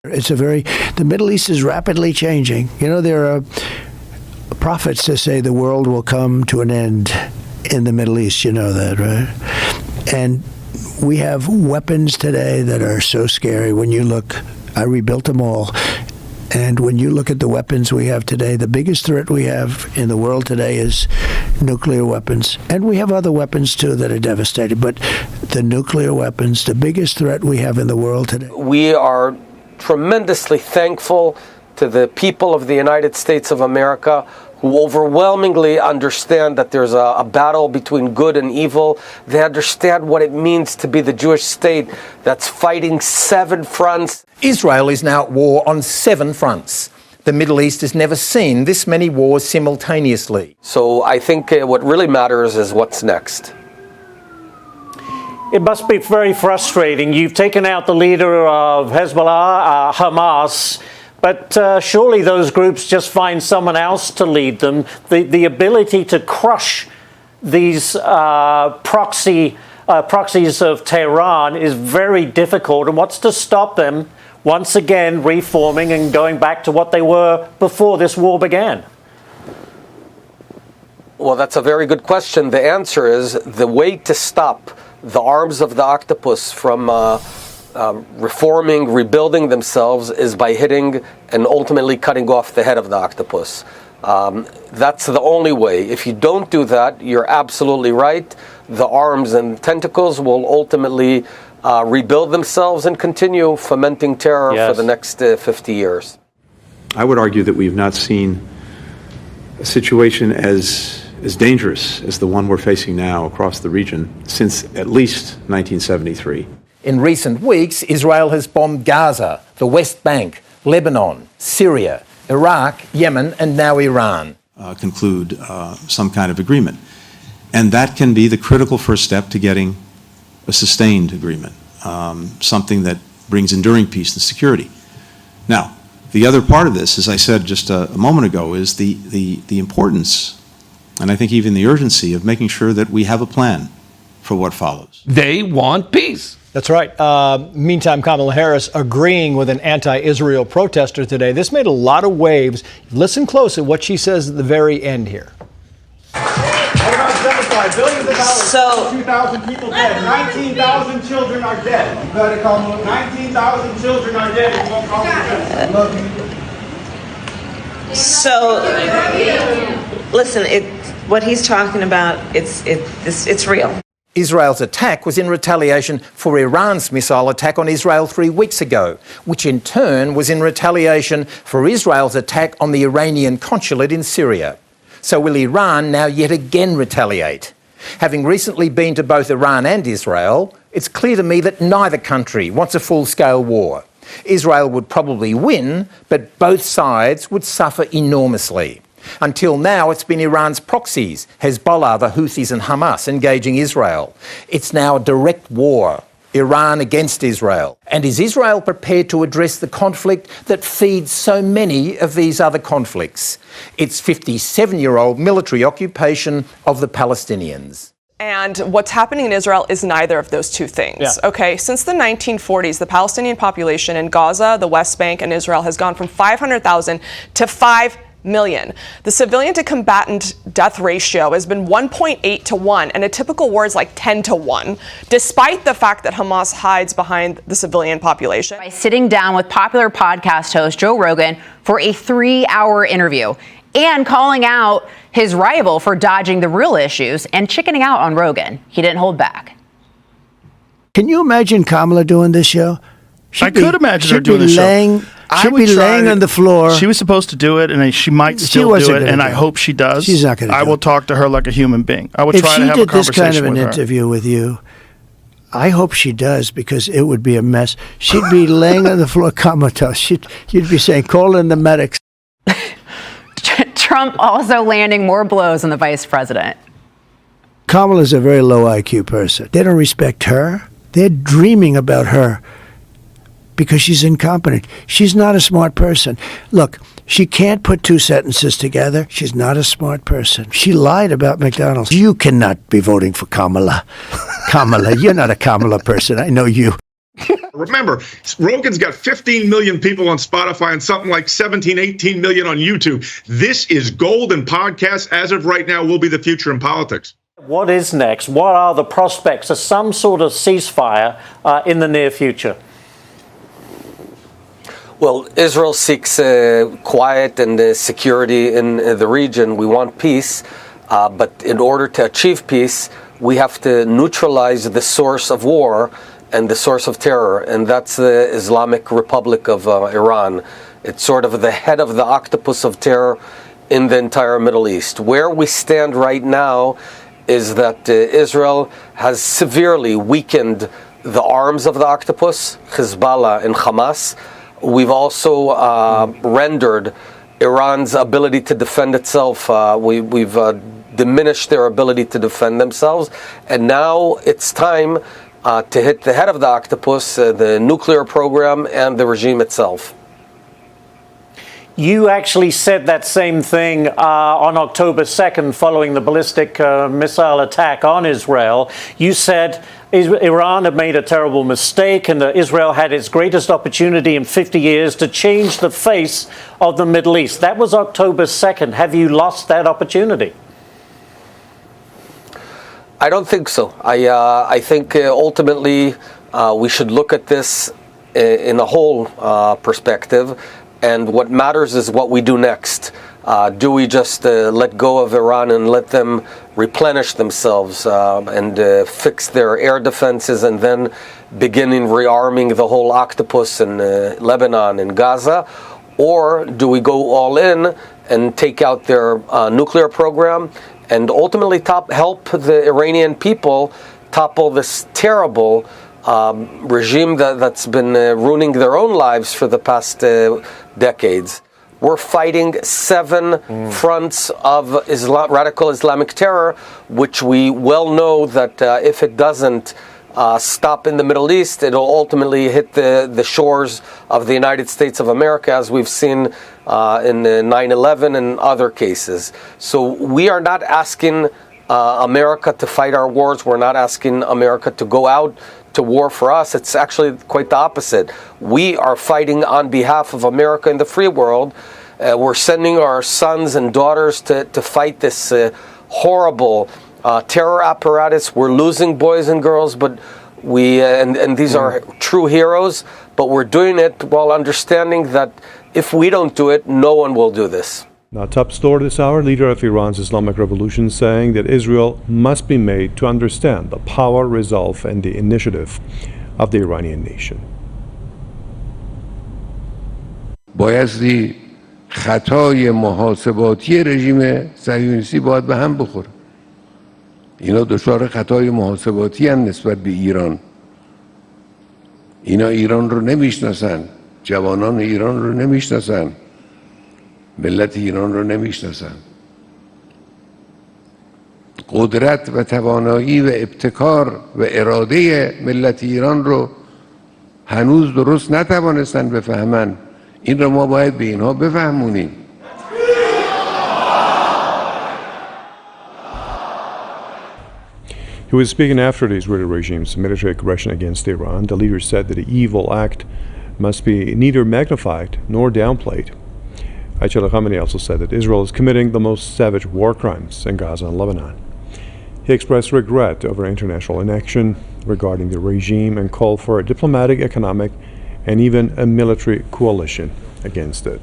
The Middle East is rapidly changing. There are prophets that say the world will come to an end in the Middle East. You know that, right? And we have weapons today that are so scary. When you look, I rebuilt them all. And when you look at the weapons we have today, the biggest threat we have in the world today is nuclear weapons. And we have other weapons, too, that are devastating. But the nuclear weapons, the biggest threat we have in the world today. We are tremendously thankful to the people of the United States of America who overwhelmingly understand that there's a battle between good and evil. They understand what it means to be the Jewish state that's fighting 7 fronts. Israel is now at war on 7 fronts. The Middle East has never seen this many wars simultaneously. So I think what really matters is what's next. It must be very frustrating. You've taken out the leader of Hezbollah, Hamas, but surely those groups just find someone else to lead them. The ability to crush these proxies of Tehran is very difficult. And what's to stop them once again reforming and going back to what they were before this war began? Well, that's a very good question. The answer is the way to stop the arms of the octopus from reforming, rebuilding themselves is by hitting and ultimately cutting off the head of the octopus. That's the only way. If you don't do that, you're absolutely right. The arms and tentacles will ultimately rebuild themselves and continue fomenting terror for the next 50 years. I would argue that we've not seen a situation as dangerous as the one we're facing now across the region since at least 1973. In recent weeks, Israel has bombed Gaza, the West Bank, Lebanon, Syria, Iraq, Yemen, and now Iran. Conclude some kind of agreement. And that can be the critical first step to getting a sustained agreement, something that brings enduring peace and security. Now, the other part of this, as I said just a moment ago, is the importance, and I think even the urgency, of making sure that we have a plan for what follows. They want peace. That's right. Meantime, Kamala Harris agreeing with an anti-Israel protester today. This made a lot of waves. Listen closely what she says at the very end here. Billions of dollars, 2,000 people dead, 19,000 children are dead. 19,000 children are dead. You won't call them. I love you. So, listen, what he's talking about, it's real. Israel's attack was in retaliation for Iran's missile attack on Israel 3 weeks ago, which in turn was in retaliation for Israel's attack on the Iranian consulate in Syria. So will Iran now yet again retaliate? Having recently been to both Iran and Israel, it's clear to me that neither country wants a full-scale war. Israel would probably win, but both sides would suffer enormously. Until now, it's been Iran's proxies, Hezbollah, the Houthis and Hamas, engaging Israel. It's now a direct war, Iran against Israel. And is Israel prepared to address the conflict that feeds so many of these other conflicts? Its 57-year-old military occupation of the Palestinians. And what's happening in Israel is neither of those two things. Yeah. Okay, since the 1940s, the Palestinian population in Gaza, the West Bank, and Israel has gone from 500,000 to 5 million. The civilian to combatant death ratio has been 1.8 to 1, and a typical war is like 10 to 1, despite the fact that Hamas hides behind the civilian population. By sitting down with popular podcast host Joe Rogan for a 3-hour interview and calling out his rival for dodging the real issues and chickening out on Rogan. He didn't hold back. Can you imagine Kamala doing this show? I could imagine her doing this show. She'd be laying on the floor. She was supposed to do it, and she might still do it, and I hope she does. She's not going to do it. I will talk to her like a human being. I will try to have a conversation with her. If she did this kind of an interview with you, I hope she does, because it would be a mess. She'd be laying on the floor comatose. You'd be saying, call in the medics. Trump also landing more blows on the vice president. Kamala's a very low IQ person. They don't respect her. They're dreaming about her because she's incompetent. She's not a smart person. Look, she can't put 2 sentences together. She's not a smart person. She lied about McDonald's. You cannot be voting for Kamala. Kamala, you're not a Kamala person. I know you. Remember, Rogan's got 15 million people on Spotify and something like 17, 18 million on YouTube. This is gold, and podcasts, as of right now, will be the future in politics. What is next? What are the prospects of some sort of ceasefire in the near future? Well, Israel seeks quiet and security in the region. We want peace, but in order to achieve peace, we have to neutralize the source of war and the source of terror, and that's the Islamic Republic of Iran. It's sort of the head of the octopus of terror in the entire Middle East. Where we stand right now is that Israel has severely weakened the arms of the octopus, Hezbollah and Hamas. We've also rendered Iran's ability to defend itself. We've diminished their ability to defend themselves, and now it's time to hit the head of the octopus, the nuclear program and the regime itself. You actually said that same thing on October 2nd following the ballistic missile attack on Israel. You said Iran had made a terrible mistake and that Israel had its greatest opportunity in 50 years to change the face of the Middle East. That was October 2nd. Have you lost that opportunity? I don't think so. I think ultimately we should look at this in a whole perspective, and what matters is what we do next. Do we just let go of Iran and let them replenish themselves and fix their air defenses and then beginning rearming the whole octopus in Lebanon and Gaza? Or do we go all in and take out their nuclear program and ultimately help the Iranian people topple this terrible regime that's been ruining their own lives for the past decades? We're fighting 7 fronts of radical Islamic terror, which we well know that if it doesn't stop in the Middle East, it'll ultimately hit the shores of the United States of America, as we've seen in 9/11 and other cases. So we are not asking America to fight our wars. We're not asking America to go out to war for us. It's actually quite the opposite. We are fighting on behalf of America and the free world. We're sending our sons and daughters to fight this horrible terror apparatus. We're losing boys and girls, but and these are true heroes, but we're doing it while understanding that if we don't do it, no one will do this. Now, top story this hour, leader of Iran's Islamic Revolution saying that Israel must be made to understand the power, resolve, and the initiative of the Iranian nation. بایستی خطای محاسباتی رژیم صهیونیستی باید به هم بخوره. اینا دچار خطای محاسباتی هم نسبت به ایران. اینا ایران رو نمیشناسن، جوانان ایران رو نمیشناسن، ملت ایران رو نمیشناسن. قدرت و توانایی و ابتکار و اراده ملت ایران رو هنوز درست نتوانستن بفهمن. این رو ما باید به اینها بفهمونیم. He was speaking after the Israeli regime's military aggression against Iran. The leader said that the evil act must be neither magnified nor downplayed. Ayatollah Khamenei also said that Israel is committing the most savage war crimes in Gaza and Lebanon. He expressed regret over international inaction regarding the regime and called for a diplomatic, economic, and even a military coalition against it.